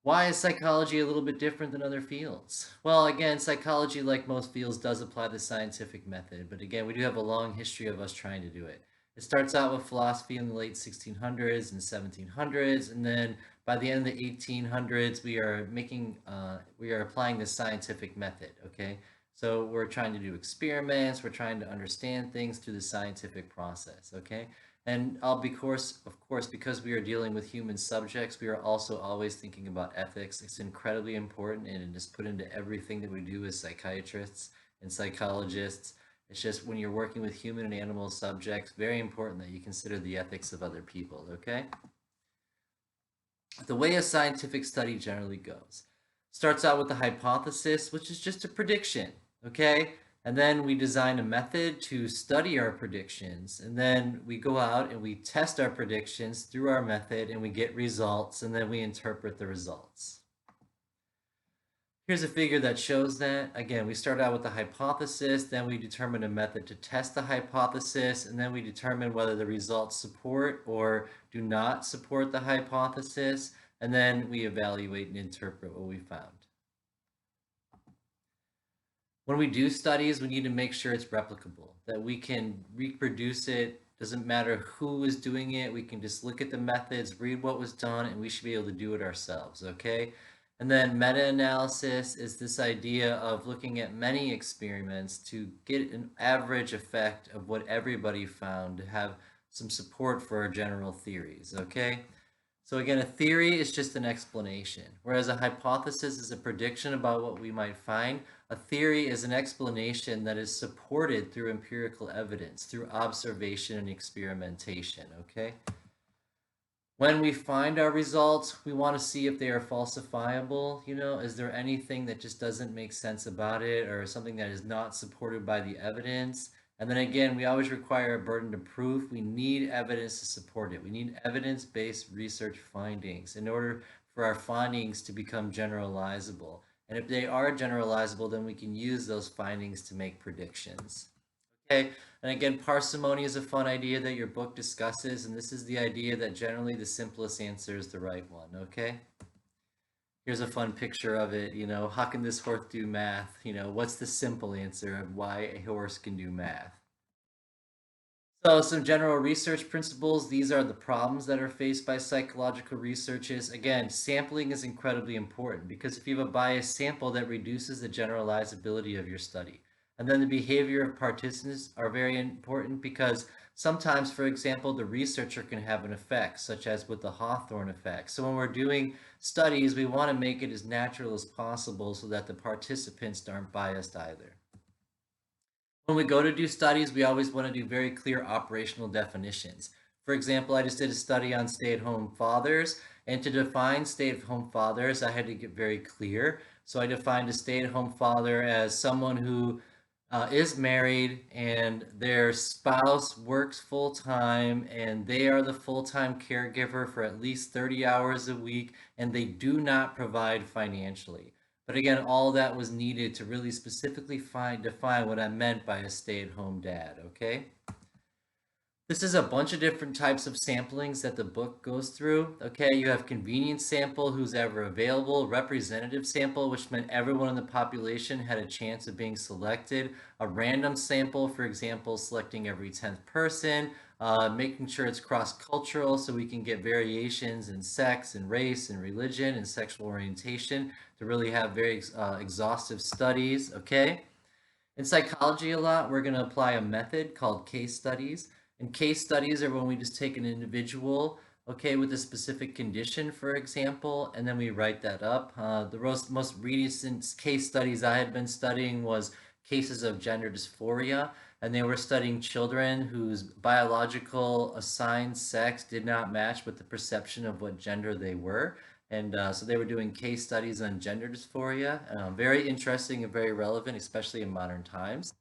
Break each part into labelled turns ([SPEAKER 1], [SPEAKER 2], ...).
[SPEAKER 1] Why is psychology a little bit different than other fields? Well, again, psychology, like most fields, does apply the scientific method, but again, we do have a long history of us trying to do it. It starts out with philosophy in the late 1600s and 1700s, and then by the end of the 1800s, we are applying the scientific method. Okay, so we're trying to do experiments, we're trying to understand things through the scientific process. Okay, and of course, because we are dealing with human subjects, we are also always thinking about ethics. It's incredibly important and it is put into everything that we do as psychiatrists and psychologists. It's just when you're working with human and animal subjects, very important that you consider the ethics of other people, okay? The way a scientific study generally goes starts out with a hypothesis, which is just a prediction, okay? And then we design a method to study our predictions. And then we go out and we test our predictions through our method and we get results and then we interpret the results. Here's a figure that shows that. Again, we start out with the hypothesis, then we determine a method to test the hypothesis, and then we determine whether the results support or do not support the hypothesis, and then we evaluate and interpret what we found. When we do studies, we need to make sure it's replicable, that we can reproduce it. Doesn't matter who is doing it, we can just look at the methods, read what was done, and we should be able to do it ourselves, okay? And then meta-analysis is this idea of looking at many experiments to get an average effect of what everybody found to have some support for our general theories, okay? So again, a theory is just an explanation, whereas a hypothesis is a prediction about what we might find. A theory is an explanation that is supported through empirical evidence, through observation and experimentation, okay? When we find our results, we want to see if they are falsifiable. You know, is there anything that just doesn't make sense about it or something that is not supported by the evidence? And then again, we always require a burden of proof. We need evidence to support it. We need evidence-based research findings in order for our findings to become generalizable. And if they are generalizable, then we can use those findings to make predictions. Okay, and again, parsimony is a fun idea that your book discusses, and this is the idea that generally the simplest answer is the right one, okay? Here's a fun picture of it, you know, how can this horse do math? You know, what's the simple answer of why a horse can do math? So some general research principles, these are the problems that are faced by psychological researchers. Again, sampling is incredibly important because if you have a biased sample that reduces the generalizability of your study. And then the behavior of participants are very important because sometimes, for example, the researcher can have an effect, such as with the Hawthorne effect. So when we're doing studies, we want to make it as natural as possible so that the participants aren't biased either. When we go to do studies, we always want to do very clear operational definitions. For example, I just did a study on stay-at-home fathers, and to define stay-at-home fathers, I had to get very clear. So I defined a stay-at-home father as someone who is married and their spouse works full-time and they are the full-time caregiver for at least 30 hours a week and they do not provide financially. But again, all that was needed to really specifically define what I meant by a stay-at-home dad, okay? This is a bunch of different types of samplings that the book goes through. Okay, you have convenience sample, who's ever available, representative sample, which meant everyone in the population had a chance of being selected, a random sample, for example, selecting every 10th person, making sure it's cross-cultural so we can get variations in sex and race and religion and sexual orientation to really have very exhaustive studies, okay? In psychology a lot, we're going to apply a method called case studies. And case studies are when we just take an individual, okay, with a specific condition, for example, and then we write that up. The most recent case studies I had been studying was cases of gender dysphoria, and they were studying children whose biological assigned sex did not match with the perception of what gender they were. And so they were doing case studies on gender dysphoria. Very interesting and very relevant, especially in modern times.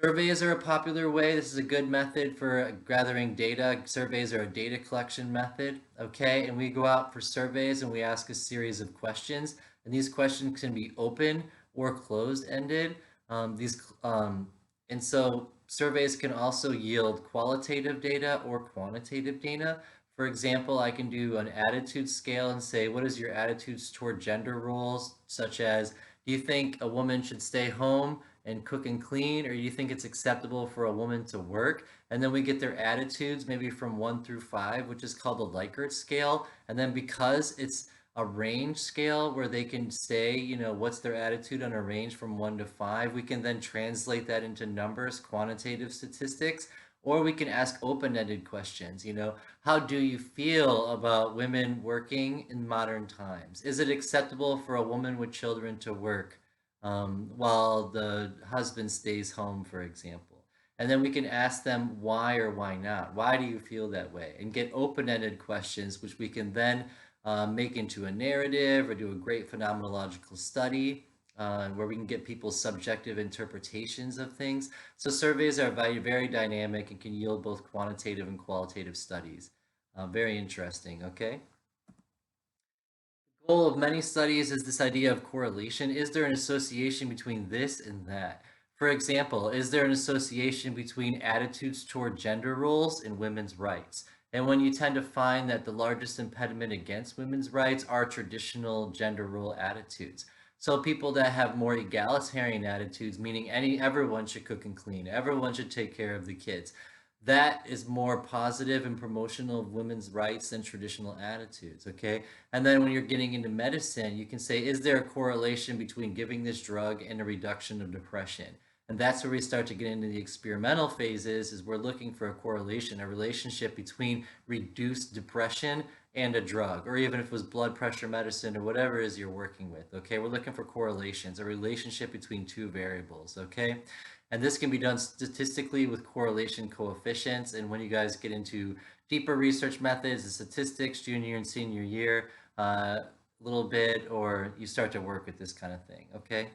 [SPEAKER 1] Surveys are a popular way. This is a good method for gathering data. Surveys are a data collection method, okay? And we go out for surveys and we ask a series of questions. And these questions can be open or closed-ended. And so surveys can also yield qualitative data or quantitative data. For example, I can do an attitude scale and say, what is your attitudes toward gender roles, such as, do you think a woman should stay home and cook and clean, or do you think it's acceptable for a woman to work? And then we get their attitudes, maybe from 1 through 5, which is called the Likert scale. And then because it's a range scale where they can say, what's their attitude on a range from 1 to 5, we can then translate that into numbers, quantitative statistics, or we can ask open-ended questions. How do you feel about women working in modern times? Is it acceptable for a woman with children to work while the husband stays home, for example? And then we can ask them why or why not. Why do you feel that way? And get open-ended questions, which we can then make into a narrative or do a great phenomenological study where we can get people's subjective interpretations of things. So surveys are very dynamic and can yield both quantitative and qualitative studies. Very interesting, okay? The goal of many studies is this idea of correlation. Is there an association between this and that? For example, is there an association between attitudes toward gender roles and women's rights? And when you tend to find that the largest impediment against women's rights are traditional gender role attitudes. So people that have more egalitarian attitudes, meaning everyone should cook and clean, everyone should take care of the kids, that is more positive and promotional of women's rights than traditional attitudes, okay? And then when you're getting into medicine, you can say, is there a correlation between giving this drug and a reduction of depression? And that's where we start to get into the experimental phases, is we're looking for a correlation, a relationship between reduced depression and a drug, or even if it was blood pressure medicine or whatever it is you're working with, okay? We're looking for correlations, a relationship between two variables, okay? And this can be done statistically with correlation coefficients. And when you guys get into deeper research methods and statistics, junior and senior year, a little bit, or you start to work with this kind of thing, okay?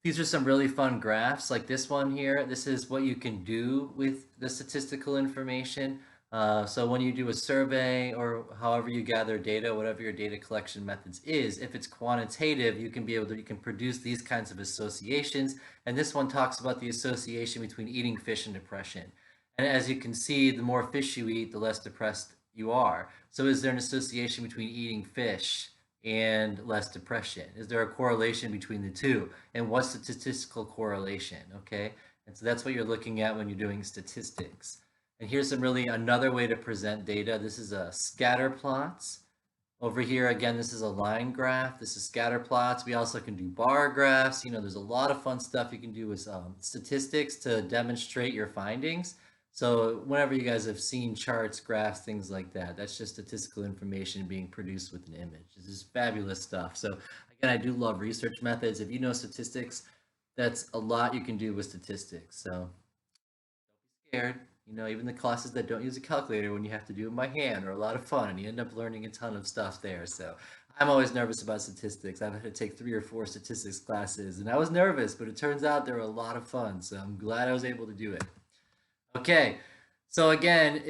[SPEAKER 1] These are some really fun graphs like this one here. This is what you can do with the statistical information. So when you do a survey or however you gather data, whatever your data collection methods is, if it's quantitative, you can produce these kinds of associations. And this one talks about the association between eating fish and depression. And as you can see, the more fish you eat, the less depressed you are. So is there an association between eating fish and less depression? Is there a correlation between the two? And what's the statistical correlation, okay? And so that's what you're looking at when you're doing statistics. And here's another way to present data. This is a scatter plots. Over here, again, this is a line graph. This is scatter plots. We also can do bar graphs. There's a lot of fun stuff you can do with statistics to demonstrate your findings. So whenever you guys have seen charts, graphs, things like that, that's just statistical information being produced with an image. This is fabulous stuff. So again, I do love research methods. If you know statistics, that's a lot you can do with statistics. So don't be scared. Even the classes that don't use a calculator, when you have to do it by hand, are a lot of fun, and you end up learning a ton of stuff there. So I'm always nervous about statistics. I've had to take 3 or 4 statistics classes, and I was nervous, but it turns out they're a lot of fun. So I'm glad I was able to do it. Okay, so again,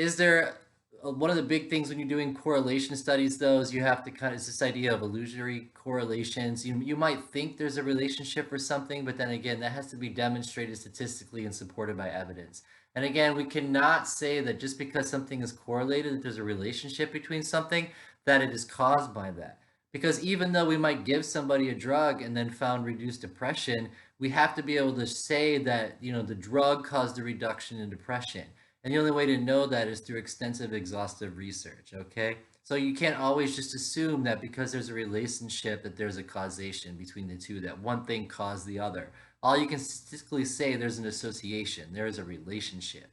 [SPEAKER 1] one of the big things when you're doing correlation studies, though, is you have to it's this idea of illusory correlations. You might think there's a relationship or something, but then again, that has to be demonstrated statistically and supported by evidence. And again, we cannot say that just because something is correlated, that there's a relationship between something, that it is caused by that. Because even though we might give somebody a drug and then found reduced depression, we have to be able to say that, the drug caused a reduction in depression. And the only way to know that is through extensive, exhaustive research, okay? So you can't always just assume that because there's a relationship that there's a causation between the two, that one thing caused the other. All you can statistically say, there's an association, there is a relationship,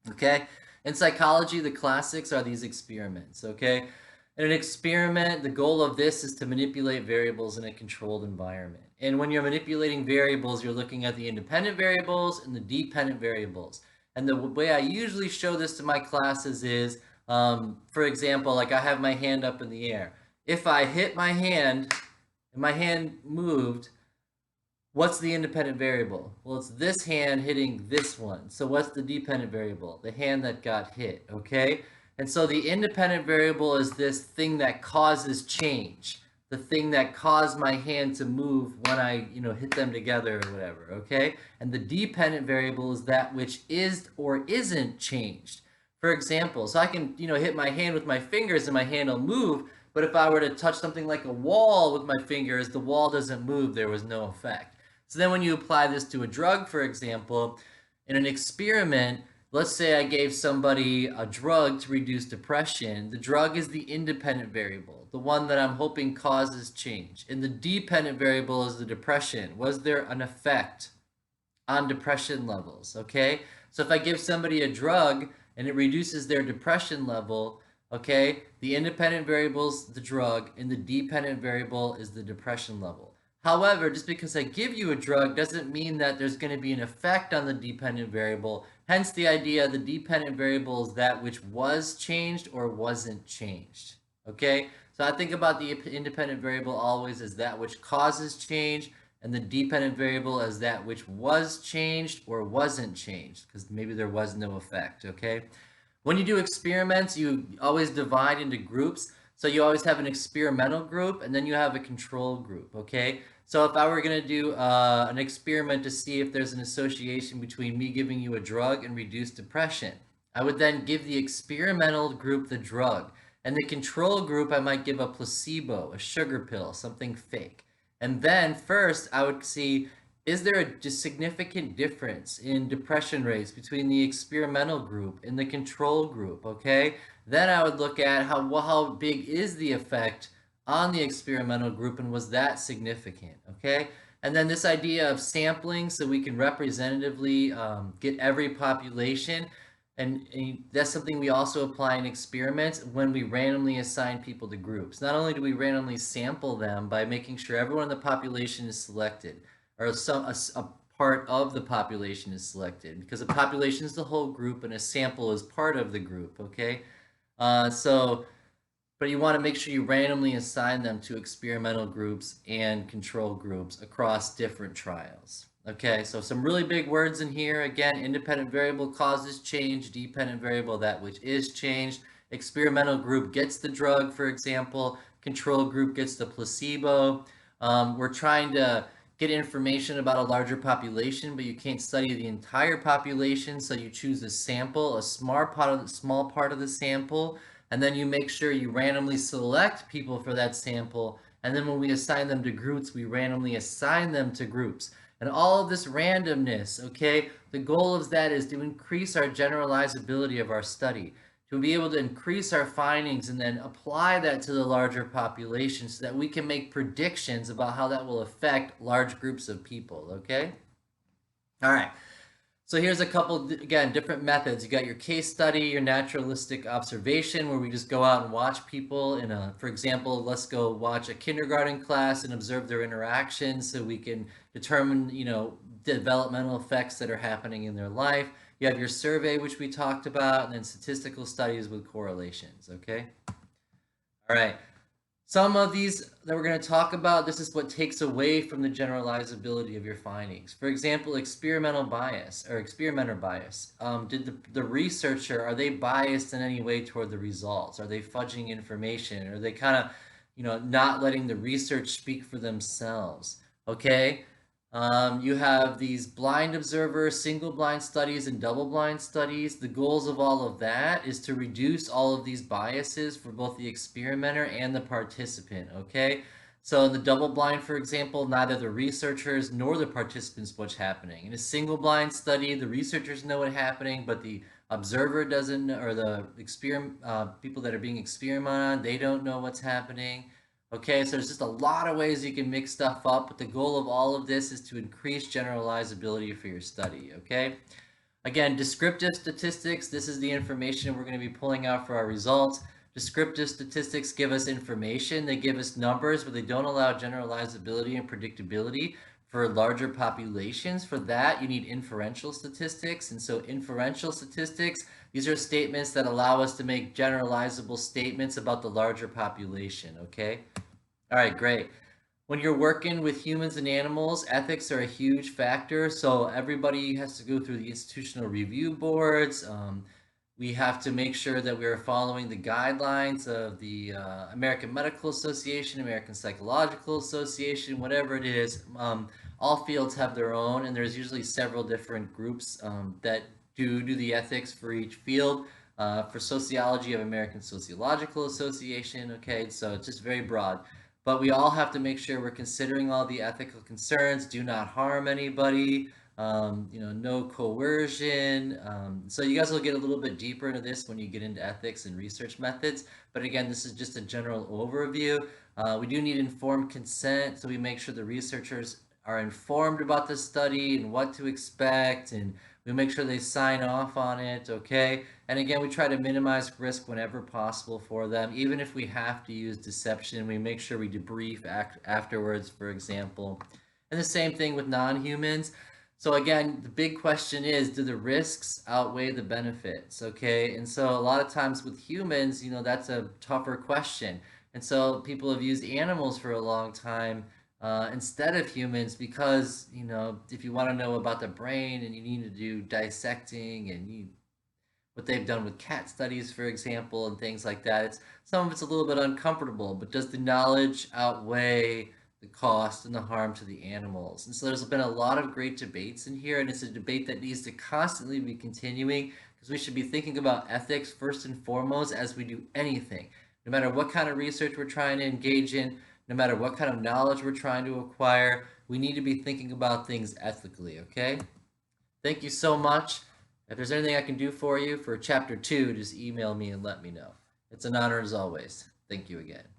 [SPEAKER 1] okay? In psychology, the classics are these experiments, okay? In an experiment, the goal of this is to manipulate variables in a controlled environment. And when you're manipulating variables, you're looking at the independent variables and the dependent variables. And the way I usually show this to my classes is, for example, like I have my hand up in the air. If I hit my hand and my hand moved, what's the independent variable? Well, it's this hand hitting this one. So what's the dependent variable? The hand that got hit, okay? And so the independent variable is this thing that causes change, the thing that caused my hand to move when I, hit them together or whatever, okay? And the dependent variable is that which is or isn't changed. For example, so I can, hit my hand with my fingers and my hand will move, but if I were to touch something like a wall with my fingers, the wall doesn't move, there was no effect. So then when you apply this to a drug, for example, in an experiment, let's say I gave somebody a drug to reduce depression. The drug is the independent variable, the one that I'm hoping causes change. And the dependent variable is the depression. Was there an effect on depression levels? Okay, so if I give somebody a drug and it reduces their depression level, okay, the independent variable is the drug and the dependent variable is the depression level. However, just because I give you a drug doesn't mean that there's going to be an effect on the dependent variable. Hence the idea the dependent variable is that which was changed or wasn't changed. Okay, so I think about the independent variable always as that which causes change, and the dependent variable as that which was changed or wasn't changed, because maybe there was no effect. Okay, when you do experiments, you always divide into groups. So you always have an experimental group and then you have a control group. Okay, so if I were going to do an experiment to see if there's an association between me giving you a drug and reduced depression, I would then give the experimental group the drug, and the control group I might give a placebo, a sugar pill, something fake. And then first I would see, is there a significant difference in depression rates between the experimental group and the control group? Okay, then I would look at how big is the effect on the experimental group, and was that significant? Okay, and then this idea of sampling so we can representatively get every population. And that's something we also apply in experiments when we randomly assign people to groups. Not only do we randomly sample them by making sure everyone in the population is selected, or a part of the population is selected, because a population is the whole group and a sample is part of the group. Okay, but you want to make sure you randomly assign them to experimental groups and control groups across different trials. Okay, so some really big words in here. Again, independent variable causes change, dependent variable that which is changed. Experimental group gets the drug, for example. Control group gets the placebo. We're trying to get information about a larger population, but you can't study the entire population, so you choose a sample, a small part of the sample, and then you make sure you randomly select people for that sample, and then when we assign them to groups, we randomly assign them to groups. And all of this randomness, okay, the goal of that is to increase our generalizability of our study, to be able to increase our findings and then apply that to the larger population so that we can make predictions about how that will affect large groups of people. Okay, all right, so here's a couple, again, different methods. You got your case study, your naturalistic observation, where we just go out and watch people in a, for example, let's go watch a kindergarten class and observe their interactions so we can determine, developmental effects that are happening in their life. You have your survey, which we talked about, and then statistical studies with correlations. Okay, all right. Some of these that we're going to talk about, this is what takes away from the generalizability of your findings. For example, experimental bias or experimenter bias. Did the researcher, are they biased in any way toward the results? Are they fudging information? Are they kind of, not letting the research speak for themselves? Okay. You have these blind observers, single blind studies, and double blind studies. The goals of all of that is to reduce all of these biases for both the experimenter and the participant, okay? So in the double blind, for example, neither the researchers nor the participants know what's happening. In a single blind study, the researchers know what's happening, but the observer doesn't, or the people that are being experimented on, they don't know what's happening. Okay, so there's just a lot of ways you can mix stuff up, but the goal of all of this is to increase generalizability for your study, okay? Again, descriptive statistics, this is the information we're going to be pulling out for our results. Descriptive statistics give us information, they give us numbers, but they don't allow generalizability and predictability for larger populations. For that, you need inferential statistics, and so inferential statistics, these are statements that allow us to make generalizable statements about the larger population, okay? All right, great. When you're working with humans and animals, ethics are a huge factor. So everybody has to go through the institutional review boards. We have to make sure that we are following the guidelines of the American Medical Association, American Psychological Association, whatever it is. All fields have their own, and there's usually several different groups that do the ethics for each field. For sociology of American Sociological Association, okay, so it's just very broad. But we all have to make sure we're considering all the ethical concerns, do not harm anybody, no coercion. So you guys will get a little bit deeper into this when you get into ethics and research methods. But again, this is just a general overview. We do need informed consent, so we make sure the researchers are informed about the study and what to expect, and we make sure they sign off on it, okay? And again, we try to minimize risk whenever possible for them. Even if we have to use deception, we make sure we debrief afterwards, for example. And the same thing with non-humans. So again, the big question is, do the risks outweigh the benefits, okay? And so a lot of times with humans, that's a tougher question. And so people have used animals for a long time instead of humans because, if you want to know about the brain and you need to do dissecting and what they've done with cat studies, for example, and things like that, some of it's a little bit uncomfortable, but does the knowledge outweigh the cost and the harm to the animals? And so there's been a lot of great debates in here, and it's a debate that needs to constantly be continuing because we should be thinking about ethics first and foremost as we do anything. No matter what kind of research we're trying to engage in, no matter what kind of knowledge we're trying to acquire, we need to be thinking about things ethically, okay? Thank you so much. If there's anything I can do for you for chapter 2, just email me and let me know. It's an honor as always. Thank you again.